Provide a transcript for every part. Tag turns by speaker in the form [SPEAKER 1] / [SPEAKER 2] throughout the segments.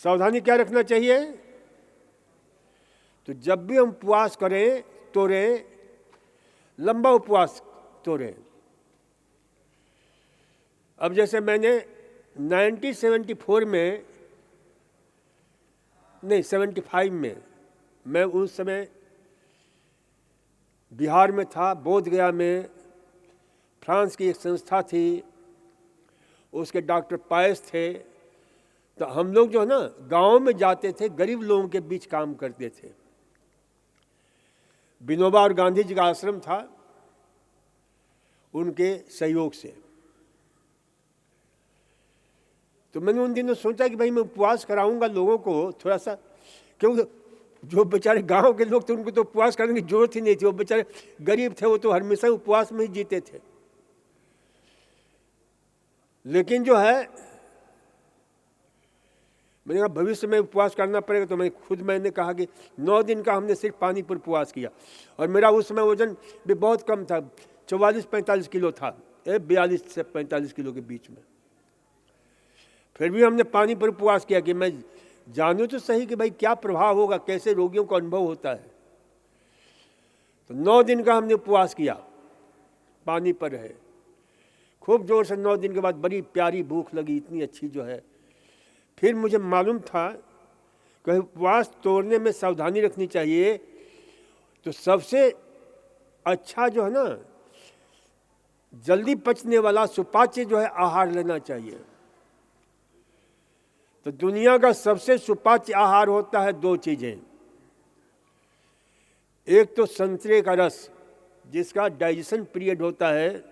[SPEAKER 1] सावधानी क्या रखना चाहिए? तो जब भी हम उपवास करें तोड़ें, लंबा उपवास तोड़ें। अब जैसे मैंने 1974 में, नहीं 75 में, मैं उस समय बिहार में था, बोधगया में। फ्रांस की एक संस्था थी, उसके डॉक्टर पायस थे। तो हम लोग जो है ना गाँव में जाते थे, गरीब लोगों के बीच काम करते थे। विनोबा और गांधी जी का आश्रम था, उनके सहयोग से। तो मैंने उन दिनों सोचा कि भाई मैं उपवास कराऊंगा लोगों को थोड़ा सा, क्योंकि जो बेचारे गांव के लोग थे उनको तो उपवास करने की जरूरत ही नहीं थी। वो बेचारे गरीब थे, वो तो हमेशा उपवास में ही जीते थे। लेकिन जो है, मैंने कहा भविष्य में उपवास करना पड़ेगा। तो मैंने कहा कि 9 दिन का हमने सिर्फ पानी पर उपवास किया। और मेरा उस समय वजन भी बहुत कम था, 44-45 किलो था, 42 से 45 किलो के बीच में। फिर भी हमने पानी पर उपवास किया कि मैं जानूं तो सही कि भाई क्या प्रभाव होगा, कैसे रोगियों को अनुभव होता है। तो 9 दिन का हमने उपवास किया, पानी पर रहे खूब जोर से। 9 दिन के बाद बड़ी प्यारी भूख लगी, इतनी अच्छी जो है। फिर मुझे मालूम था कि उपवास तोड़ने में सावधानी रखनी चाहिए। तो सबसे अच्छा जो है ना, जल्दी पचने वाला सुपाच्य जो है आहार लेना चाहिए। तो दुनिया का सबसे सुपाच्य आहार होता है 2 चीजें। एक तो संतरे का रस, जिसका डाइजेशन पीरियड होता है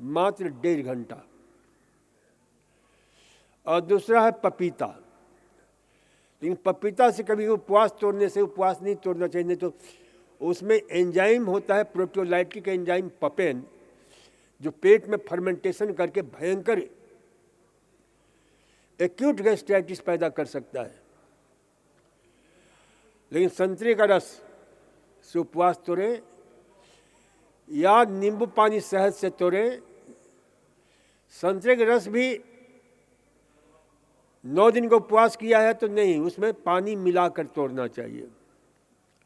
[SPEAKER 1] मात्र 1.5 घंटा, और दूसरा है पपीता। लेकिन पपीता से कभी उपवास तोड़ने से उपवास नहीं तोड़ना चाहिए, नहीं तो उसमें एंजाइम होता है, प्रोटियोलाइटिक एंजाइम पपेन, जो पेट में फर्मेंटेशन करके भयंकर एक्यूट गैस्ट्राइटिस पैदा कर सकता है। लेकिन संतरे का रस से उपवास तोड़ें, या नींबू पानी शहद से तोड़ें। संतरे का रस भी 9 दिन का उपवास किया है तो नहीं, उसमें पानी मिलाकर तोड़ना चाहिए,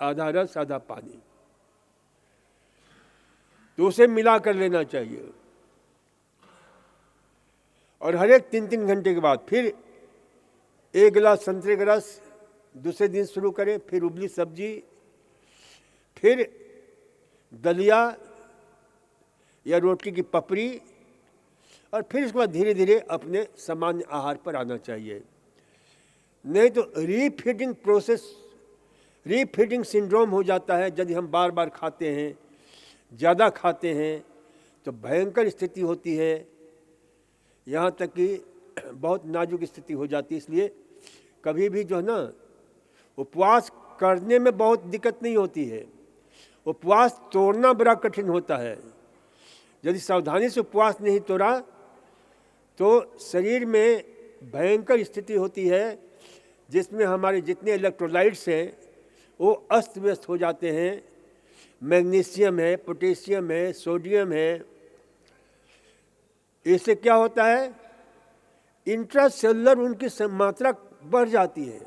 [SPEAKER 1] आधा रस आधा पानी, तो उसे मिलाकर लेना चाहिए। और हर एक 3-3 घंटे के बाद फिर 1 गिलास संतरे का रस दूसरे दिन शुरू करें, फिर उबली सब्जी, फिर दलिया या रोटी की पपड़ी, और फिर इसके बाद धीरे धीरे अपने सामान्य आहार पर आना चाहिए। नहीं तो रीफीडिंग प्रोसेस, रीफीडिंग सिंड्रोम हो जाता है। यदि हम बार बार खाते हैं, ज़्यादा खाते हैं, तो भयंकर स्थिति होती है, यहाँ तक कि बहुत नाजुक स्थिति हो जाती है। इसलिए कभी भी जो है ना, उपवास करने में बहुत दिक्कत नहीं होती है, उपवास तोड़ना बड़ा कठिन होता है। यदि सावधानी से उपवास नहीं तोड़ा तो शरीर में भयंकर स्थिति होती है, जिसमें हमारे जितने इलेक्ट्रोलाइट्स हैं वो अस्त व्यस्त हो जाते हैं। मैग्नीशियम है, पोटेशियम है, सोडियम है। इससे क्या होता है, इंट्रासेलुलर उनकी मात्रा बढ़ जाती है,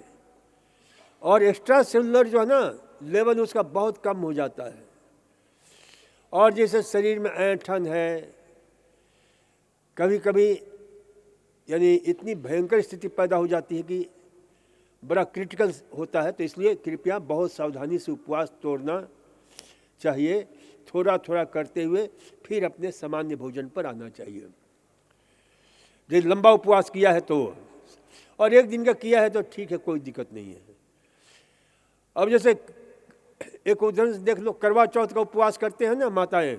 [SPEAKER 1] और एक्स्ट्रा सेलुलर जो है ना लेवल उसका बहुत कम हो जाता है। और जैसे शरीर में ऐंठन है, कभी कभी यानी इतनी भयंकर स्थिति पैदा हो जाती है कि बड़ा क्रिटिकल होता है। तो इसलिए कृपया बहुत सावधानी से उपवास तोड़ना चाहिए, थोड़ा थोड़ा करते हुए फिर अपने सामान्य भोजन पर आना चाहिए। जो लंबा उपवास किया है तो, और 1 दिन का किया है तो ठीक है, कोई दिक्कत नहीं है। अब जैसे एक उदाहरण देख लो, करवा चौथ का उपवास करते हैं ना माताएं।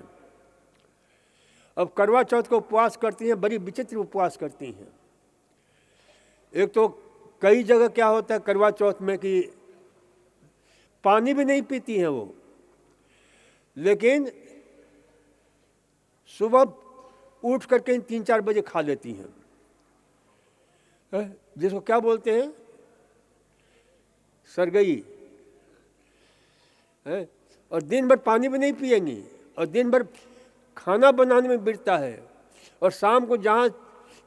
[SPEAKER 1] अब करवा चौथ का उपवास करती हैं, बड़ी विचित्र उपवास करती हैं। एक तो कई जगह क्या होता है करवा चौथ में कि पानी भी नहीं पीती हैं वो, लेकिन सुबह उठ करके 3-4 बजे खा लेती हैं, जिसको क्या बोलते हैं, सरगई है। और दिन भर पानी भी नहीं पिएंगी, और दिन भर खाना बनाने में बीतता है, और शाम को जहाँ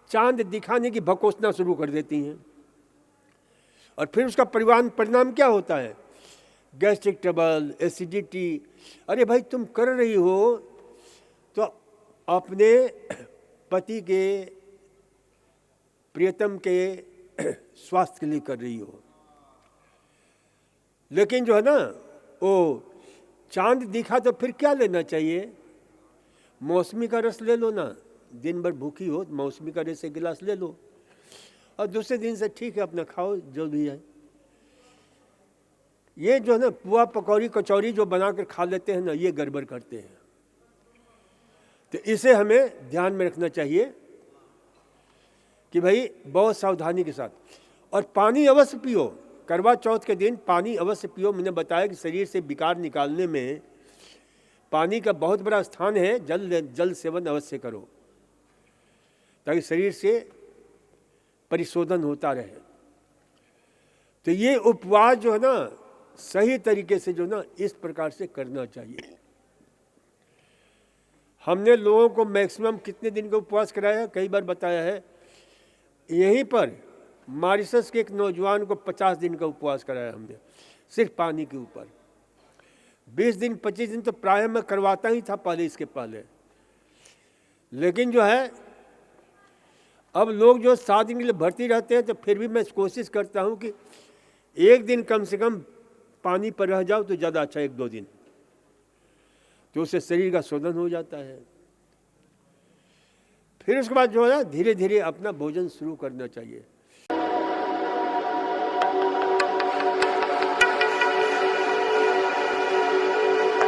[SPEAKER 1] चांद दिखाने की भकोसना शुरू कर देती हैं। और फिर उसका परिणाम क्या होता है? Gastric trouble, acidity. अरे भाई, तुम कर रही हो तो अपने पति के, प्रियतम के स्वास्थ्य के लिए कर रही हो। लेकिन जो है ना, वो चांद दिखा तो फिर क्या लेना चाहिए? मौसमी का रस ले लो ना। दिन भर भूखी हो, मौसमी का रस 1 गिलास ले लो, और दूसरे दिन से ठीक है, अपना खाओ जो भी है। ये जो है ना, पुआ पकौड़ी कचौड़ी जो बनाकर खा लेते हैं ना, ये गड़बड़ करते हैं। तो इसे हमें ध्यान में रखना चाहिए कि भाई बहुत सावधानी के साथ। और पानी अवश्य पियो। करवा चौथ के दिन पानी अवश्य पियो। मैंने बताया कि शरीर से विकार निकालने में पानी का बहुत बड़ा स्थान है। जल सेवन अवश्य करो ताकि शरीर से परिशोधन होता रहे। तो ये उपवास जो है ना, सही तरीके से जो ना, इस प्रकार से करना चाहिए। हमने लोगों को मैक्सिमम कितने दिन का उपवास कराया है, कई बार बताया है। यहीं पर मॉरिशस के एक नौजवान को 50 दिन का उपवास कराया हमने, सिर्फ पानी के ऊपर। 20 दिन 25 दिन तो प्राय मैं करवाता ही था पहले, इसके पहले। लेकिन जो है, अब लोग जो 7 दिन के लिए भर्ती रहते हैं, तो फिर भी मैं कोशिश करता हूं कि 1 दिन कम से कम पानी पर रह जाओ तो ज़्यादा अच्छा, 1-2 दिन, तो उससे शरीर का शोधन हो जाता है। फिर उसके बाद जो है, धीरे धीरे अपना भोजन शुरू करना चाहिए।